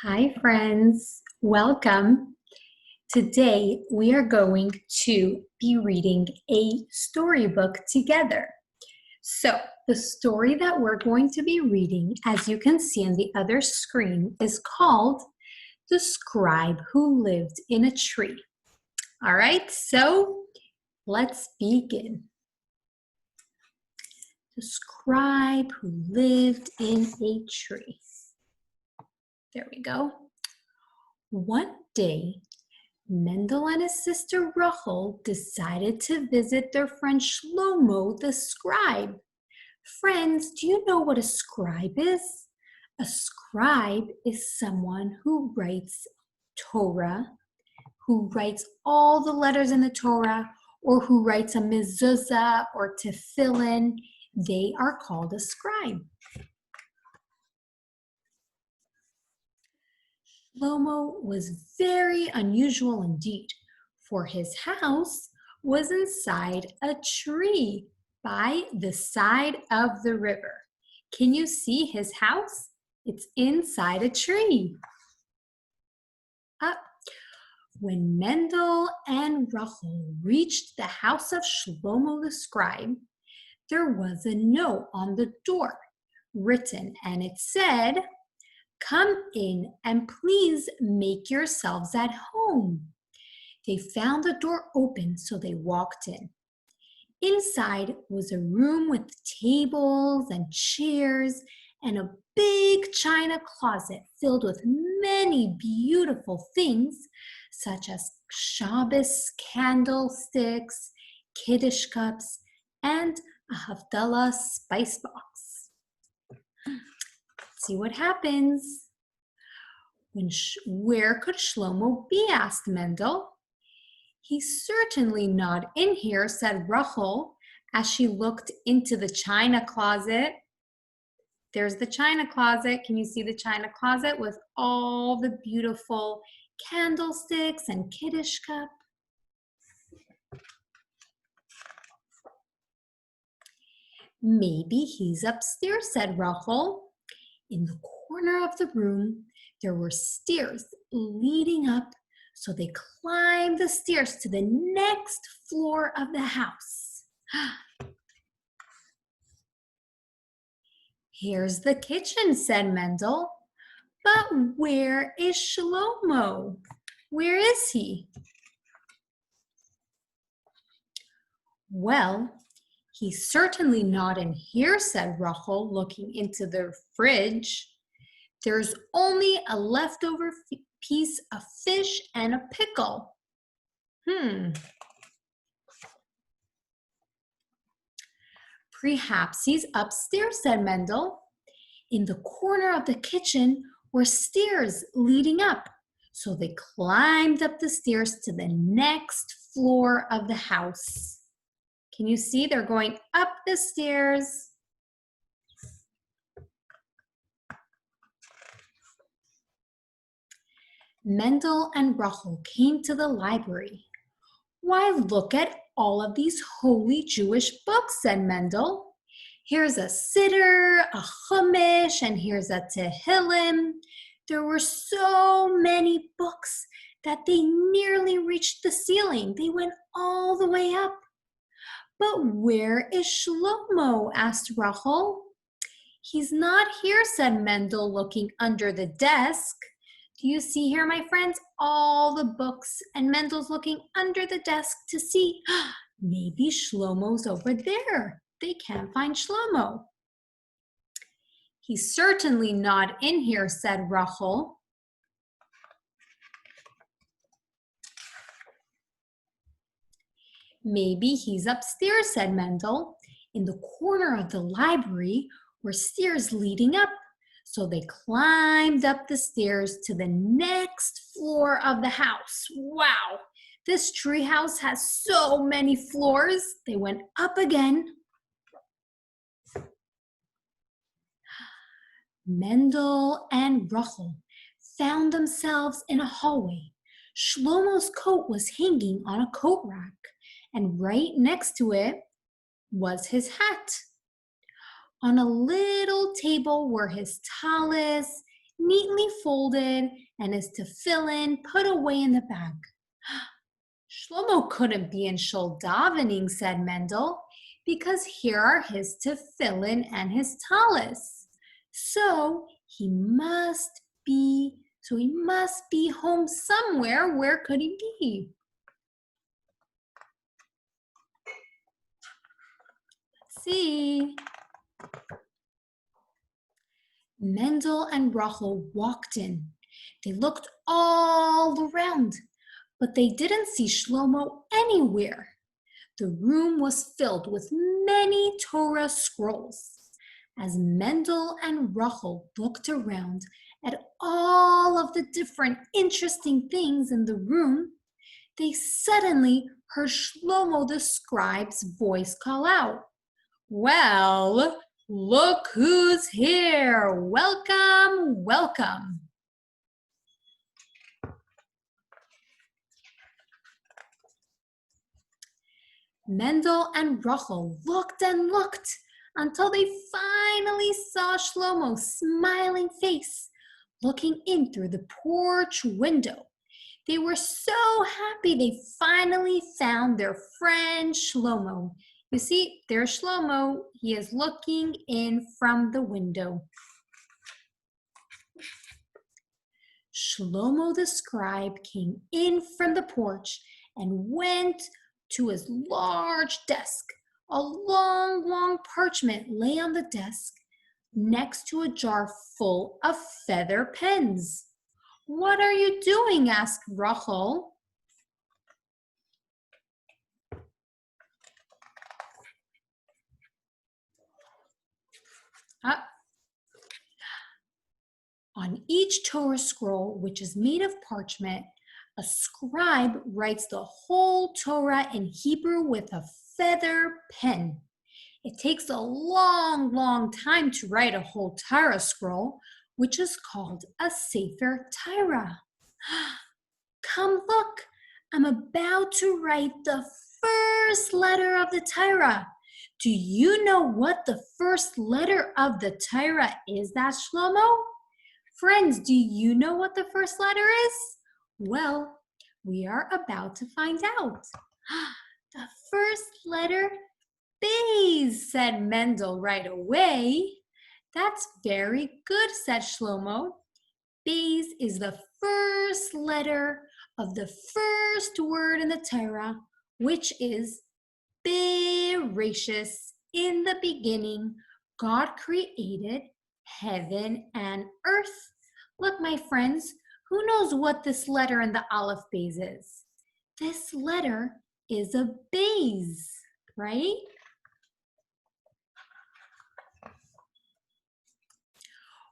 Hi, friends. Welcome. Today, we are going to be reading a storybook together. So, the story that we're going to be reading, as you can see on the other screen, is called The Scribe Who Lived in a Tree. All right, so let's begin. The scribe who lived in a tree. There we go. One day, Mendel and his sister Rachel decided to visit their friend Shlomo the scribe. Friends, do you know what a scribe is? A scribe is someone who writes Torah, who writes all the letters in the Torah, or who writes a mezuzah or tefillin. They are called a scribe. Shlomo was very unusual indeed, for his house was inside a tree by the side of the river. Can you see his house? It's inside a tree. When Mendel and Rachel reached the house of Shlomo the scribe, there was a note on the door written, and it said, "Come in and please make yourselves at home." They found the door open, so they walked in. Inside was a room with tables and chairs and a big china closet filled with many beautiful things, such as Shabbos candlesticks, Kiddush cups, and a Havdalah spice box. Let's see what happens. Where could Shlomo be? Asked Mendel. "He's certainly not in here," said Rachel as she looked into the china closet. There's the china closet. Can you see the china closet with all the beautiful candlesticks and Kiddush cup? "Maybe he's upstairs," said Rachel. In the corner of the room, there were stairs leading up, so they climbed the stairs to the next floor of the house. "Here's the kitchen," said Mendel. "But where is Shlomo? Where is he?" "Well, he's certainly not in here," said Rachel, looking into the fridge. "There's only a leftover piece of fish and a pickle." "Perhaps he's upstairs," said Mendel. In the corner of the kitchen were stairs leading up, so they climbed up the stairs to the next floor of the house. Can you see they're going up the stairs? Mendel and Rachel came to the library. "Why, look at all of these holy Jewish books," said Mendel. "Here's a Siddur, a Chumash, and here's a Tehillim." There were so many books that they nearly reached the ceiling. They went all the way up. "But where is Shlomo?" asked Rachel. "He's not here," said Mendel, looking under the desk. Do you see here, my friends, all the books, and Mendel's looking under the desk to see, maybe Shlomo's over there. They can't find Shlomo. "He's certainly not in here," said Rachel. "Maybe he's upstairs," said Mendel. In the corner of the library were stairs leading up, so they climbed up the stairs to the next floor of the house. Wow, this tree house has so many floors. They went up again. Mendel and Rachel found themselves in a hallway. Shlomo's coat was hanging on a coat rack, and right next to it was his hat. On a little table were his talis neatly folded and his tefillin put away in the bag. Shlomo couldn't be in shul davening, said Mendel, because here are his tefillin and his talis. So he must be home somewhere. Where could he be? Let's see. Mendel and Rachel walked in. They looked all around, but they didn't see Shlomo anywhere. The room was filled with many Torah scrolls. As Mendel and Rachel looked around at all of the different interesting things in the room, they suddenly heard Shlomo the scribe's voice call out, "Well, look who's here! Welcome, welcome!" Mendel and Rachel looked and looked until they finally saw Shlomo's smiling face looking in through the porch window. They were so happy they finally found their friend Shlomo. You see, there's Shlomo. He is looking in from the window. Shlomo the scribe came in from the porch and went to his large desk. A long parchment lay on the desk next to a jar full of feather pens. "What are you doing?" asked Rachel. On each Torah scroll, which is made of parchment, a scribe writes the whole Torah in Hebrew with a feather pen. It takes a long time to write a whole Torah scroll, which is called a Sefer Torah. Come look, I'm about to write the first letter of the Torah. Do you know what the first letter of the Torah is, that Shlomo? Friends, do you know what the first letter is? Well, we are about to find out. The first letter, Bays, said Mendel right away. That's very good, said Shlomo. Bays is the first letter of the first word in the Torah, which is Bereshis. In the beginning, God created heaven and earth. Look, my friends, who knows what this letter in the Aleph Bays is? This letter is a Bays, right?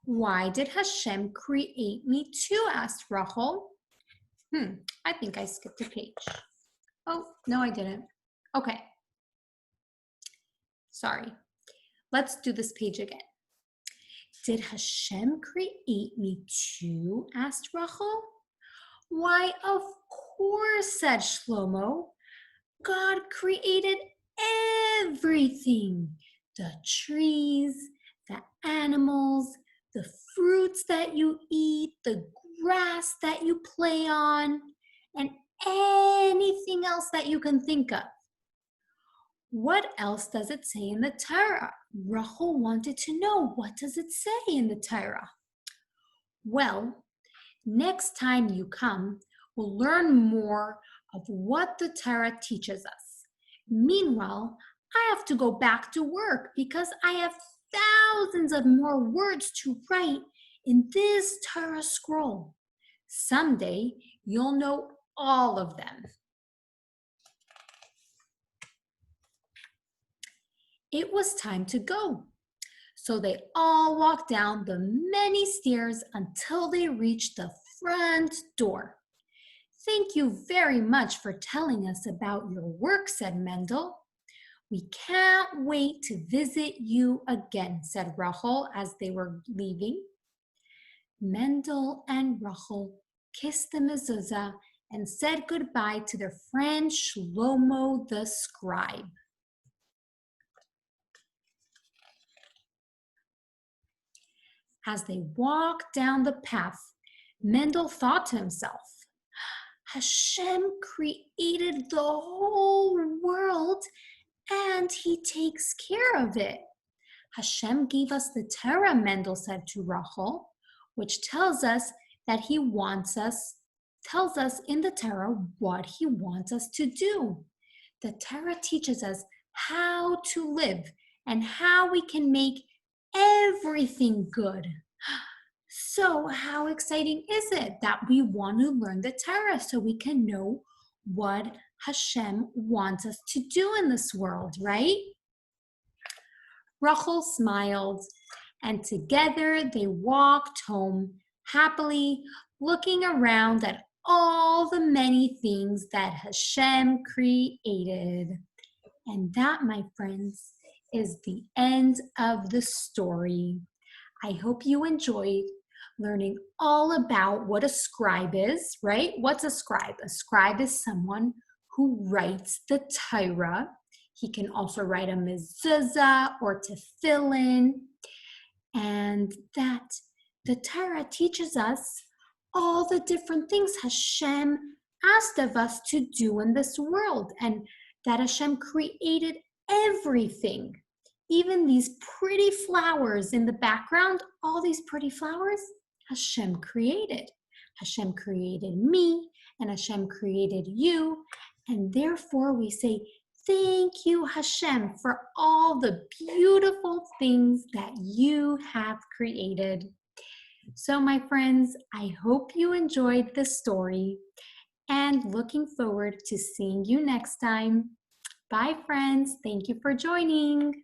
Why did Hashem create me too? Asked Rachel. I think I skipped a page. Oh, no, I didn't. Okay. Sorry. Let's do this page again. Did Hashem create me too? Asked Rachel. Why, of course, said Shlomo. God created everything. The trees, the animals, the fruits that you eat, the grass that you play on, and anything else that you can think of. What else does it say in the Torah? Rachel wanted to know, what does it say in the Torah? Well, next time you come, we'll learn more of what the Torah teaches us. Meanwhile, I have to go back to work because I have thousands of more words to write in this Torah scroll. Someday, you'll know all of them. It was time to go. So they all walked down the many stairs until they reached the front door. Thank you very much for telling us about your work, said Mendel. We can't wait to visit you again, said Rachel as they were leaving. Mendel and Rachel kissed the mezuzah and said goodbye to their friend Shlomo the scribe. As they walked down the path, Mendel thought to himself, Hashem created the whole world and he takes care of it. Hashem gave us the Torah, Mendel said to Rachel, which tells us that tells us in the Torah what he wants us to do. The Torah teaches us how to live and how we can make everything good. So how exciting is it that we want to learn the Torah so we can know what Hashem wants us to do in this world, right? Rachel smiled, and together they walked home happily, looking around at all the many things that Hashem created. And that, my friends, is the end of the story. I hope you enjoyed learning all about what a scribe is, right? What's a scribe? A scribe is someone who writes the Torah. He can also write a mezuzah or tefillin. And that the Torah teaches us all the different things Hashem asked of us to do in this world, and that Hashem created everything. Even these pretty flowers in the background, all these pretty flowers, Hashem created. Hashem created me, and Hashem created you, and therefore we say, thank you, Hashem, for all the beautiful things that you have created. So, my friends, I hope you enjoyed the story and looking forward to seeing you next time. Bye, friends. Thank you for joining.